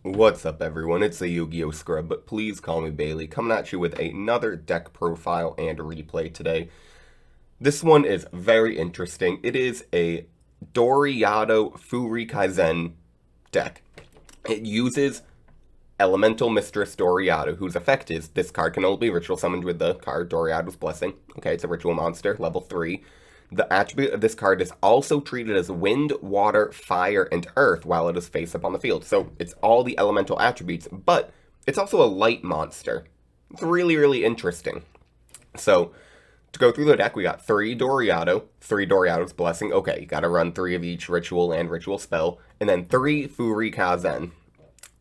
What's up, everyone? It's the Yu-Gi-Oh! Scrub, but please call me Bailey, coming at you with another deck profile and replay today. This one is very interesting. It is a Doriado Furikaizen deck. It uses Elemental Mistress Doriado, whose effect is this card can only be ritual summoned with the card Doriado's Blessing. Okay, it's a ritual monster, level 3. The attribute of this card is also treated as wind, water, fire, and earth while it is face up on the field. So it's all the elemental attributes, but it's also a light monster. It's really, really interesting. So to go through the deck, we got 3 Doriado, 3 Doriado's Blessing. Okay, you gotta run 3 of each ritual and ritual spell, and then 3 Furikaizen.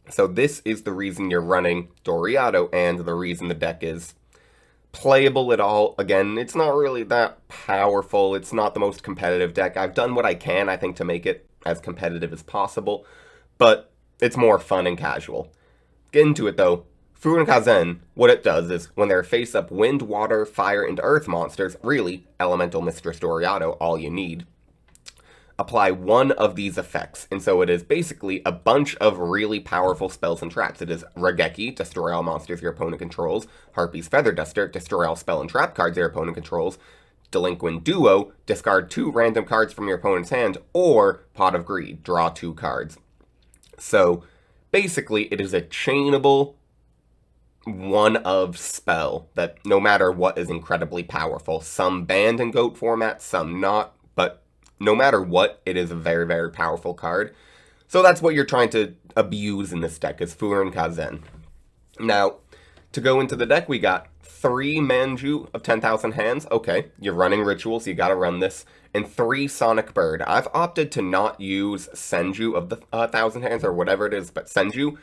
So this is the reason you're running Doriado, and the reason the deck is playable at all. Again, it's not really that powerful. It's not the most competitive deck. I've done what I can, I think, to make it as competitive as possible, but it's more fun and casual. Get into it, though. Furikaizen, what it does is, when they're face up wind, water, fire, and earth monsters, really, Elemental Mistress Doriado, all you need, apply one of these effects. And so it is basically a bunch of really powerful spells and traps. It is RAIGEKI, destroy all monsters your opponent controls. Harpy's Feather Duster, destroy all spell and trap cards your opponent controls. Delinquent Duo, discard 2 random cards from your opponent's hand. Or Pot of Greed, draw 2 cards. So basically it is a chainable one-of spell that no matter what is incredibly powerful. Some banned in GOAT format, some not, but no matter what, it is a very, very powerful card. So that's what you're trying to abuse in this deck, is Furikaizen. Now, to go into the deck, we got 3 Manju of 10,000 hands. Okay, you're running rituals, so you gotta run this. And 3 Sonic Bird. I've opted to not use Senju of the 1,000 hands, or whatever it is, but Senju,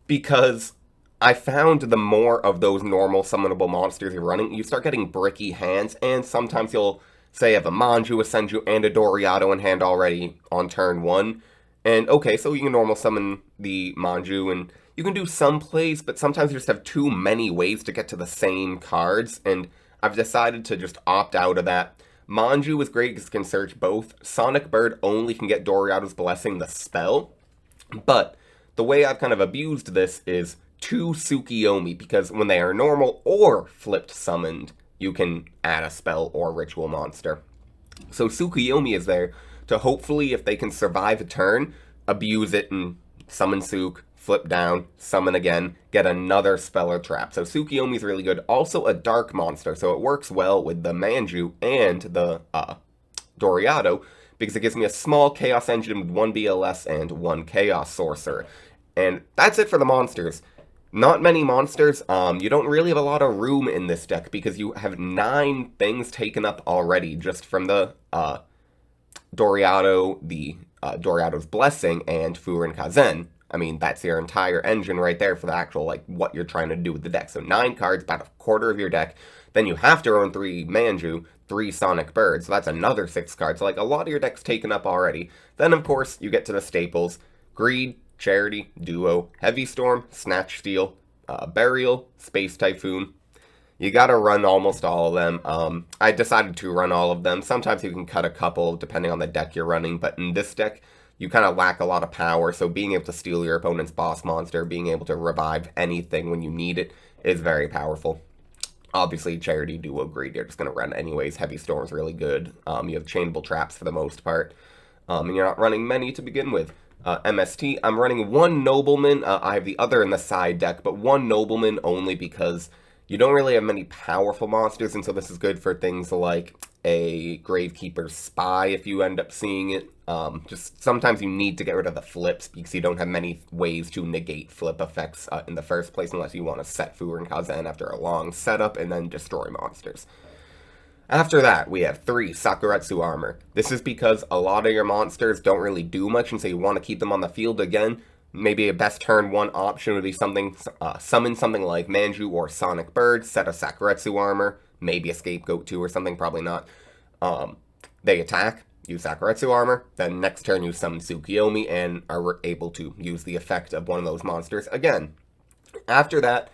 because I found the more of those normal summonable monsters you're running, you start getting bricky hands, and sometimes you'll say you have a Manju, a Senju, and a Doriado in hand already on turn 1. And okay, so you can normal summon the Manju, and you can do some plays, but sometimes you just have too many ways to get to the same cards, and I've decided to just opt out of that. Manju is great because it can search both. Sonic Bird only can get Doriado's Blessing, the spell. But the way I've kind of abused this is 2 Tsukiyomi, because when they are normal or flipped summoned, you can add a spell or ritual monster. So Tsukiyomi is there to hopefully, if they can survive a turn, abuse it and summon Tsuk, flip down, summon again, get another spell or trap. So Tsukiyomi is really good. Also a dark monster, so it works well with the Manju and the Doriado, because it gives me a small Chaos Engine with 1 BLS and 1 Chaos Sorcerer. And that's it for the monsters. Not many monsters. You don't really have a lot of room in this deck because you have 9 things taken up already just from the Doriado, the Doriado's Blessing, and Furikaizen. I mean, that's your entire engine right there for the actual, like, what you're trying to do with the deck. So 9 cards, about a quarter of your deck. Then you have to own 3 Manju, 3 Sonic Birds, so that's another 6 cards. So, like, a lot of your deck's taken up already. Then, of course, you get to the staples. Greed, Charity, Duo, Heavy Storm, Snatch Steal, Burial, Space Typhoon. You gotta run almost all of them. I decided to run all of them. Sometimes you can cut a couple depending on the deck you're running, but in this deck, you kind of lack a lot of power, so being able to steal your opponent's boss monster, being able to revive anything when you need it, is very powerful. Obviously, Charity, Duo, Greed, you're just gonna run anyways. Heavy Storm's really good. You have chainable traps for the most part, and you're not running many to begin with. MST, I'm running 1 Nobleman. I have the other in the side deck, but 1 Nobleman only because you don't really have many powerful monsters, and so this is good for things like a Gravekeeper's Spy if you end up seeing it. Just sometimes you need to get rid of the flips because you don't have many ways to negate flip effects in the first place unless you want to set Furikaizen after a long setup and then destroy monsters. After that, we have 3 Sakuretsu Armor. This is because a lot of your monsters don't really do much, and so you want to keep them on the field again. Maybe a best turn 1 option would be something, summon something like Manju or Sonic Bird, set a Sakuretsu Armor, maybe a Scapegoat 2 or something, probably not. They attack, use Sakuretsu Armor, then next turn you summon Tsukiyomi and are able to use the effect of one of those monsters again. After that,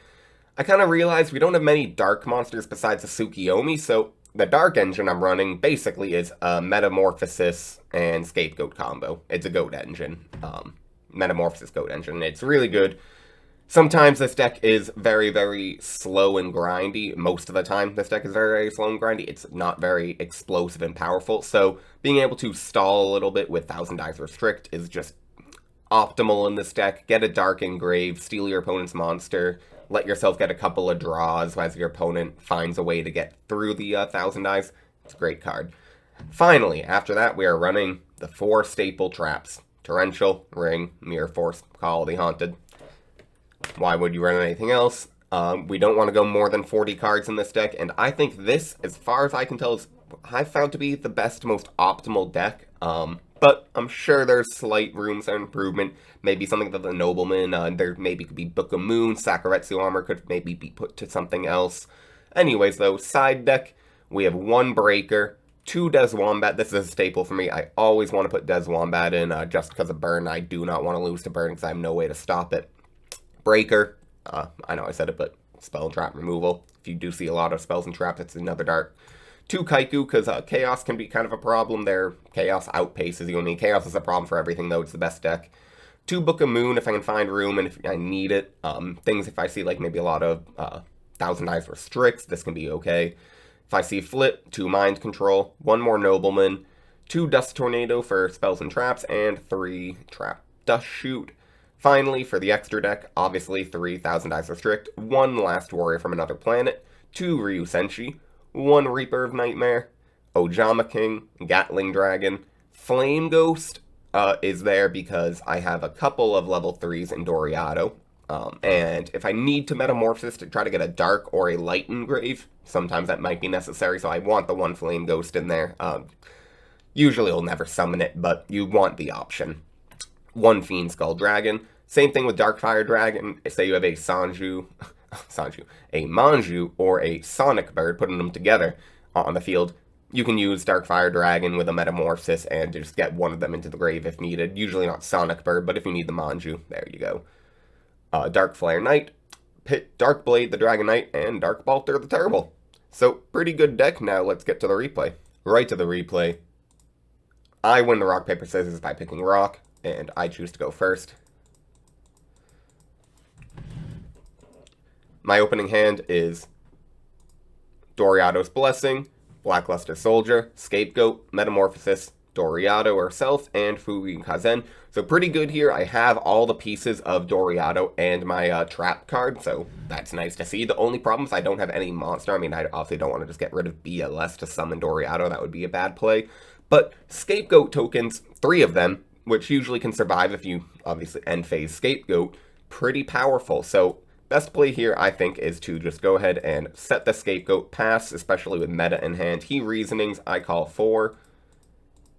I kind of realized we don't have many dark monsters besides the Tsukiyomi, so the dark engine I'm running basically is a Metamorphosis and Scapegoat combo. It's a goat engine. Metamorphosis Goat Engine. It's really good. Sometimes this deck is very, very slow and grindy. Most of the time, this deck is very, very slow and grindy. It's not very explosive and powerful. So being able to stall a little bit with 1000 Dice Restrict is just optimal in this deck. Get a Dark Engrave, steal your opponent's monster, let yourself get a couple of draws as your opponent finds a way to get through the 1000 Dice. It's a great card. Finally, after that, we are running the 4 staple traps. Torrential, Ring, Mirror Force, Call of the Haunted. Why would you run anything else? We don't want to go more than 40 cards in this deck, and I think this, as far as I can tell, is I've found to be the best, most optimal deck. But I'm sure there's slight room for improvement. Maybe something to the Nobleman. There maybe could be Book of Moon. Sakuretsu Armor could maybe be put to something else. Anyways, though, side deck, we have 1 Breaker, 2 Des Wombat. This is a staple for me. I always want to put Des Wombat in just because of burn. I do not want to lose to burn because I have no way to stop it. Breaker, I know I said it, but spell and trap removal. If you do see a lot of spells and traps, it's another dark. 2 Kaiku, because Chaos can be kind of a problem there. Chaos outpaces you. I mean, Chaos is a problem for everything, though. It's the best deck. 2 Book of Moon, if I can find room and if I need it. Things, if I see, like, maybe a lot of 1000 Dice Restricts, this can be okay. If I see Flip, 2 Mind Control, 1 more Nobleman, 2 Dust Tornado for spells and traps, and 3 Trap Dust Shoot. Finally, for the extra deck, obviously 3000 Dice Restrict, 1 Last Warrior from Another Planet, 2 Ryu Senshi, 1 Reaper of Nightmare, Ojama King, Gatling Dragon. Flame Ghost is there because I have a couple of level 3s in Doriado. And if I need to Metamorphosis to try to get a Dark or a Light Engrave, sometimes that might be necessary, so I want the 1 Flame Ghost in there. Usually I'll never summon it, but you want the option. 1 Fiend Skull Dragon. Same thing with Darkfire Dragon. Say you have a a Manju, or a Sonic Bird, putting them together on the field. You can use Darkfire Dragon with a Metamorphosis and just get one of them into the grave if needed. Usually not Sonic Bird, but if you need the Manju, there you go. Dark Flare Knight, Pit Dark Blade the Dragon Knight, and Dark Balter the Terrible. So, pretty good deck. Now let's get to the replay. Right to the replay. I win the rock, paper, scissors by picking rock, and I choose to go first. My opening hand is Doriado's Blessing, Blackluster Soldier, Scapegoat, Metamorphosis, Doriado herself, and Furin Kazen. So pretty good here. I have all the pieces of Doriado and my trap card, so that's nice to see. The only problem is I don't have any monster. I mean, I obviously don't want to just get rid of BLS to summon Doriado. That would be a bad play. But Scapegoat tokens, 3 of them, which usually can survive if you obviously end phase Scapegoat, pretty powerful. So best play here, I think, is to just go ahead and set the Scapegoat, pass, especially with meta in hand. He reasonings, I call 4.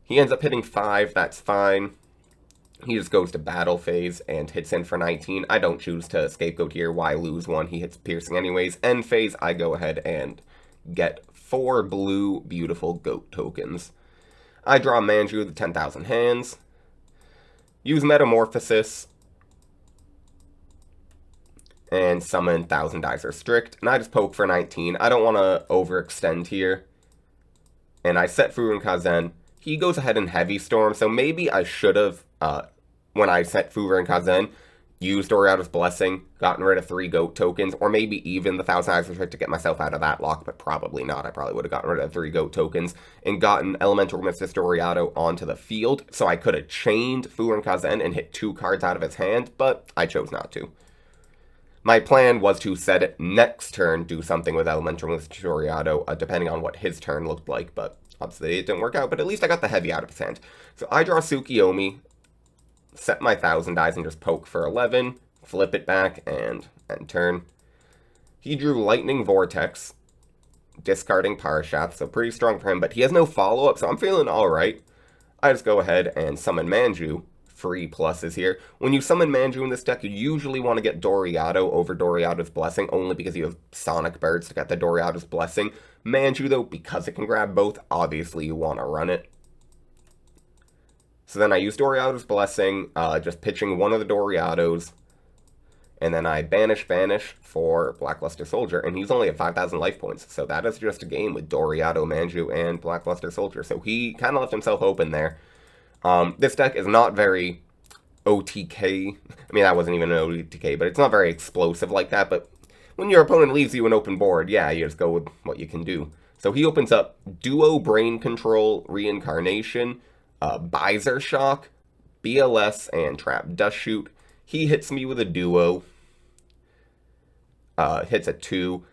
He ends up hitting 5, that's fine. He just goes to battle phase and hits in for 19. I don't choose to Scapegoat here. Why lose 1? He hits piercing anyways. End phase, I go ahead and get 4 blue beautiful goat tokens. I draw Manju the 10,000 hands. Use Metamorphosis. And summon 1000 Dice Restrict. And I just poke for 19. I don't want to overextend here. And I set Furin Kazen. He goes ahead and Heavy Storm. So maybe I should have, when I set Furin Kazen, used Doriado's Blessing, gotten rid of 3 goat tokens, or maybe even the 1000 Dice Restrict to get myself out of that lock, but probably not. I probably would have gotten rid of 3 goat tokens and gotten Elemental Mistress Doriado onto the field. So I could have chained Furin Kazen and hit 2 cards out of his hand, but I chose not to. My plan was to set it next turn, do something with Elemental Mistress Doriado, depending on what his turn looked like, but obviously it didn't work out, but at least I got the heavy out of his hand. So I draw Tsukiyomi, set my 1000 dice and just poke for 11, flip it back, and end turn. He drew Lightning Vortex, discarding Parshath, so pretty strong for him, but he has no follow-up, so I'm feeling alright. I just go ahead and summon Manju. Free pluses here. When you summon Manju in this deck, you usually want to get Doriado over Doriado's Blessing, only because you have Sonic Birds to get the Doriado's Blessing. Manju, though, because it can grab both, obviously you want to run it. So then I use Doriado's Blessing, just pitching one of the Doriados, and then I banish for Blackluster Soldier, and he's only at 5,000 life points, so that is just a game with Doriado, Manju, and Blackluster Soldier, so he kind of left himself open there. This deck is not very OTK. I mean, that wasn't even an OTK, but it's not very explosive like that. But when your opponent leaves you an open board, yeah, you just go with what you can do. So he opens up Duo Brain Control, Reincarnation, Visor Shock, BLS, and Trap Dust Shoot. He hits me with a Duo. Hits a 2.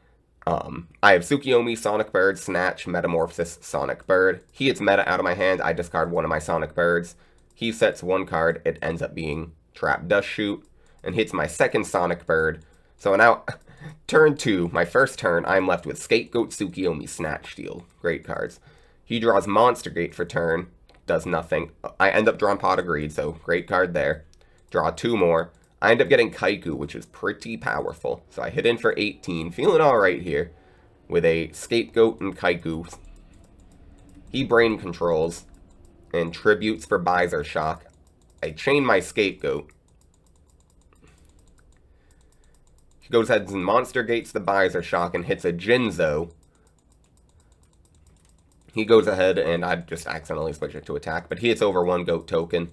I have Tsukiyomi, Sonic Bird, Snatch, Metamorphosis, Sonic Bird. He hits meta out of my hand. I discard one of my Sonic Birds. He sets one card. It ends up being Trap Dust Shoot and hits my second Sonic Bird. So now, turn 2, my first turn, I'm left with Scapegoat, Tsukiyomi, Snatch, Steal. Great cards. He draws Monster Gate for turn. Does nothing. I end up drawing Pot of Greed, so great card there. Draw 2 more. I end up getting Kaiku, which is pretty powerful. So I hit in for 18. Feeling alright here. With a Scapegoat and Kaiku. He brain controls and tributes for Visor Shock. I chain my Scapegoat. He goes ahead and Monster Gates the Visor Shock and hits a Jinzo. He goes ahead and I just accidentally switch it to attack, but he hits over 1 goat token.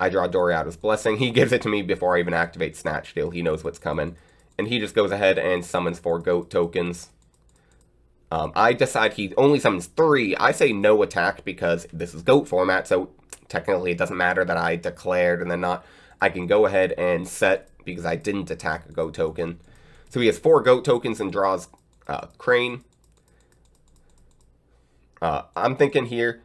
I draw Doriado's Blessing. He gives it to me before I even activate Snatch Steal. He knows what's coming. And he just goes ahead and summons 4 goat tokens. I decide he only summons 3. I say no attack because this is GOAT format, so technically it doesn't matter that I declared and then not. I can go ahead and set because I didn't attack a GOAT token. So he has 4 GOAT tokens and draws Crane. I'm thinking here,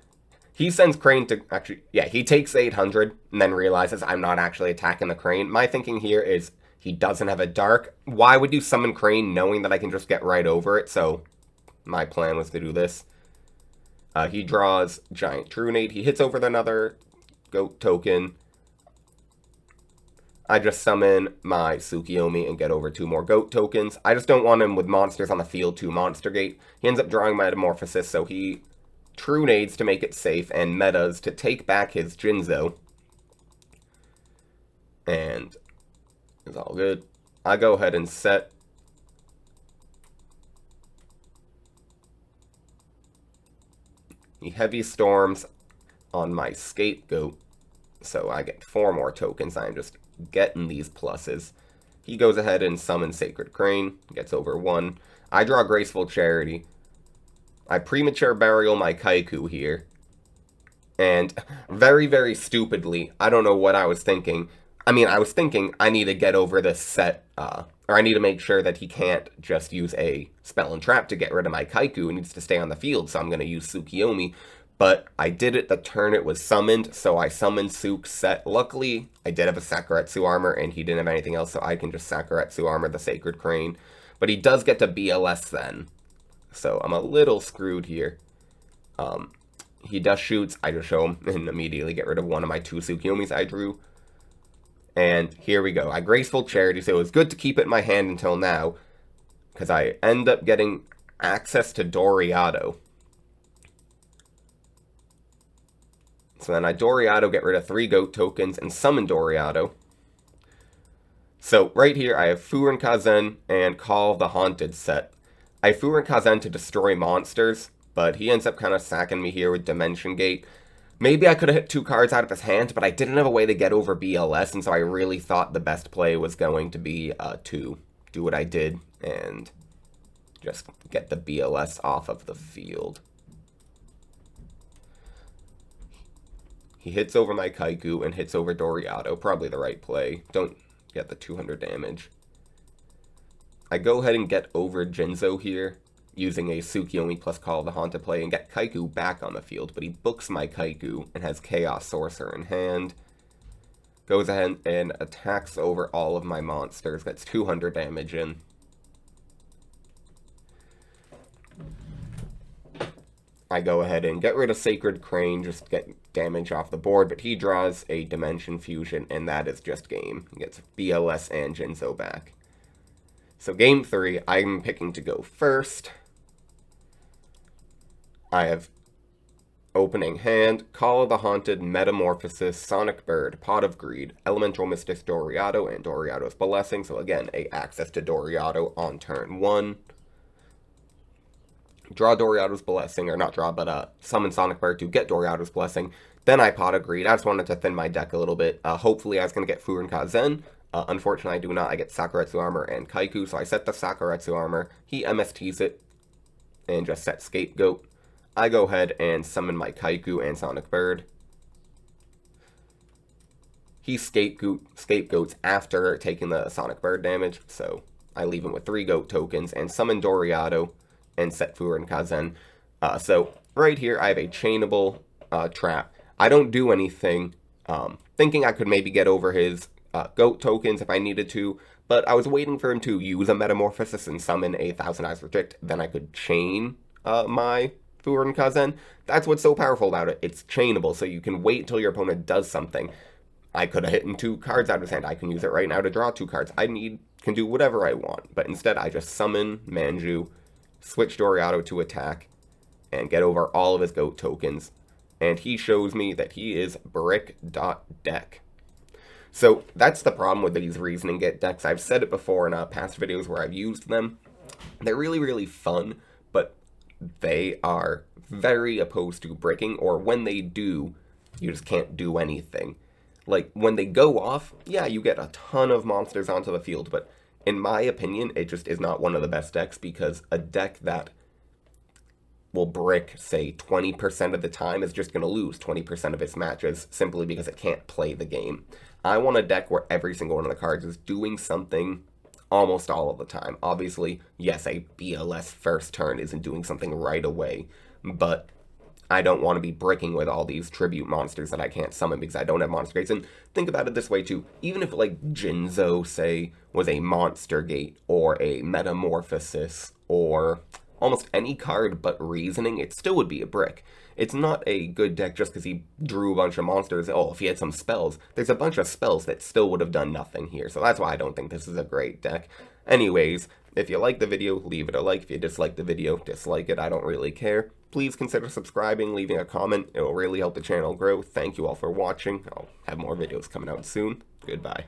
he sends Crane to, actually, yeah, he takes 800 and then realizes I'm not actually attacking the Crane. My thinking here is he doesn't have a Dark. Why would you summon Crane knowing that I can just get right over it? So my plan was to do this. He draws Giant Trunade. He hits over another GOAT token. I just summon my Tsukiyomi and get over 2 more GOAT tokens. I just don't want him with monsters on the field to Monster Gate. He ends up drawing Metamorphosis, so he Trunades to make it safe and metas to take back his Jinzo. And it's all good. I go ahead and set the Heavy Storms on my Scapegoat. So I get 4 more tokens. I'm just getting these pluses. He goes ahead and summons Sacred Crane. Gets over 1. I draw Graceful Charity. I premature burial my Kaiku here. And very, very stupidly, I don't know what I was thinking. I mean, I was thinking I need to get over this set, or I need to make sure that he can't just use a spell and trap to get rid of my Kaiku. He needs to stay on the field, so I'm going to use Tsukiyomi. But I did it the turn it was summoned, so I summoned Tsuk set. Luckily, I did have a Sakuretsu armor, and he didn't have anything else, so I can just Sakuretsu armor the Sacred Crane. But he does get to BLS then. So I'm a little screwed here. He Dust Shoots, I just show him and immediately get rid of one of my 2 Tsukiyomis I drew. And here we go. I Graceful Charity, so it was good to keep it in my hand until now, because I end up getting access to Doriado. So then I Doriado, get rid of 3 GOAT tokens, and summon Doriado. So right here I have Furin Kazen and Call of the Haunted set. I have Furin Kazen to destroy monsters, but he ends up kind of sacking me here with Dimension Gate. Maybe I could have hit 2 cards out of his hand, but I didn't have a way to get over BLS, and so I really thought the best play was going to be to do what I did and just get the BLS off of the field. He hits over my Kaiku and hits over Doriado. Probably the right play. Don't get the 200 damage. I go ahead and get over Jinzo here, using a Tsukiyomi plus Call of the Haunted play, and get Kaiku back on the field, but he books my Kaiku and has Chaos Sorcerer in hand. Goes ahead and attacks over all of my monsters. That's 200 damage in. I go ahead and get rid of Sacred Crane, just get damage off the board, but he draws a Dimension Fusion, and that is just game. He gets BLS and Jinzo back. So game 3, I'm picking to go first. I have opening hand, Call of the Haunted, Metamorphosis, Sonic Bird, Pot of Greed, Elemental Mistress Doriado, and Doriado's Blessing. So again, a access to Doriado on turn 1. draw Doriado's Blessing, or not draw, but summon Sonic Bird to get Doriado's Blessing. Then I pot a Greed. I just wanted to thin my deck a little bit. Hopefully I was going to get Furin Kazen. Unfortunately, I do not. I get Sakuretsu Armor and Kaiku, so I set the Sakuretsu Armor. He MSTs it, and just set Scapegoat. I go ahead and summon my Kaiku and Sonic Bird. He scapegoats after taking the Sonic Bird damage, so I leave him with 3 Goat tokens and summon Doriado and set Furin Kazen. So right here, I have a chainable trap. I don't do anything, thinking I could maybe get over his Goat tokens if I needed to, but I was waiting for him to use a Metamorphosis and summon a Thousand Eyes Predict. Then I could chain my Furin Kazen. That's what's so powerful about it. It's chainable, so you can wait till your opponent does something. I could have hit 2 cards out of his hand. I can use it right now to draw 2 cards. Can do whatever I want. But instead, I just summon Manju, switch Doriado to attack, and get over all of his Goat tokens. And he shows me that he is Brick.Dek. So that's the problem with these Reasoning Gate decks. I've said it before in past videos where I've used them. They're really, really fun, but they are very opposed to bricking, or when they do, you just can't do anything. Like, when they go off, yeah, you get a ton of monsters onto the field, but in my opinion, it just is not one of the best decks, because a deck that will brick, say, 20% of the time is just going to lose 20% of its matches, simply because it can't play the game. I want a deck where every single one of the cards is doing something almost all of the time. Obviously, yes, a BLS first turn isn't doing something right away, but I don't want to be bricking with all these tribute monsters that I can't summon because I don't have monster gates. And think about it this way too, even if like Jinzo, say, was a monster gate or a metamorphosis or almost any card but Reasoning, it still would be a brick. It's not a good deck just because he drew a bunch of monsters. Oh, if he had some spells, there's a bunch of spells that still would have done nothing here. So that's why I don't think this is a great deck. Anyways, if you like the video, leave it a like. If you dislike the video, dislike it. I don't really care. Please consider subscribing, leaving a comment. It will really help the channel grow. Thank you all for watching. I'll have more videos coming out soon. Goodbye.